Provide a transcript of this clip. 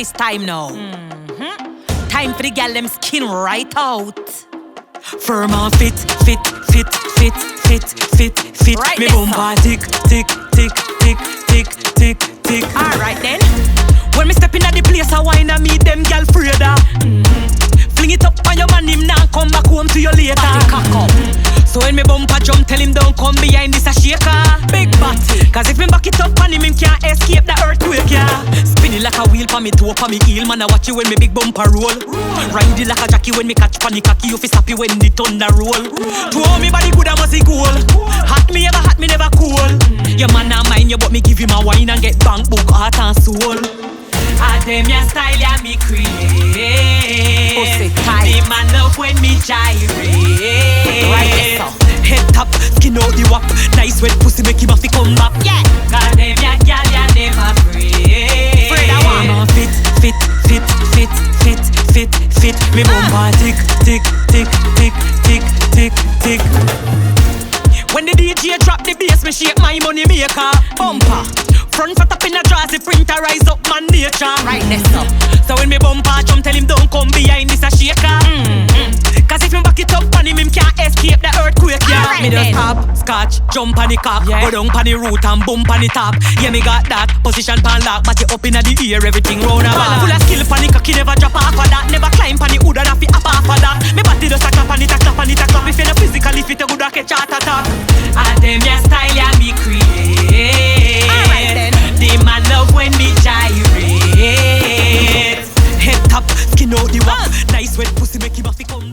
exercise time now. Time for the gal them skin right out. Firm and fit. Right. Me bumper tick. Alright then. When me step in at the place, I whine and meet them gal Freda. Fling it up on your man, him now come back home to you later. So when me bumper jump, tell him don't come behind this a shaker. Big body. Cause if me back it up on him can't escape the earthquake, yeah. Spinning like a wheel pa me toe, pa me heel. Man, I watch you when me big bumper roll. Ride it like a jockey when me catch panic cocky. You fi stop you when the thunder roll. To hold me body good, I must be cool. Hot me ever, hot me never cool. Your man not mind you, but me give him a wine and get bank book, heart and soul. I them your style, yeah, me create. The man love when me gyrate. Right, head top, skin out the wap. Nice wet pussy make him have to come back. Yeah, cause them your gal, ya never afraid. Freda one. Fit. Me bumper tick. When the DJ drop the bass, me shake my money maker. Bumper. Front fat up in a draws, the printer rise up man nature. Right, that's up. So when me bumper jump, tell him don't come behind this a shaker. Cause if me back it up on him can't escape the earthquake, yeah. Right, me just hop, scotch, jump on the cock, yeah. Go down on the root and bump on the top. Yeah, me got that, position pan lock, but it up in the ear, everything round about. Full of skill pan the cocky, never drop off of that. Never climb pan the hood and have to up off of that. Me body just a clap on it, a clap on it, a clap. If you're not physically fit, you good at catch heart attack. And them your style, yeah, me create. Alright then. The man love when me gyrate. Head top, skin out the wap. Nice wet pussy make him have to come.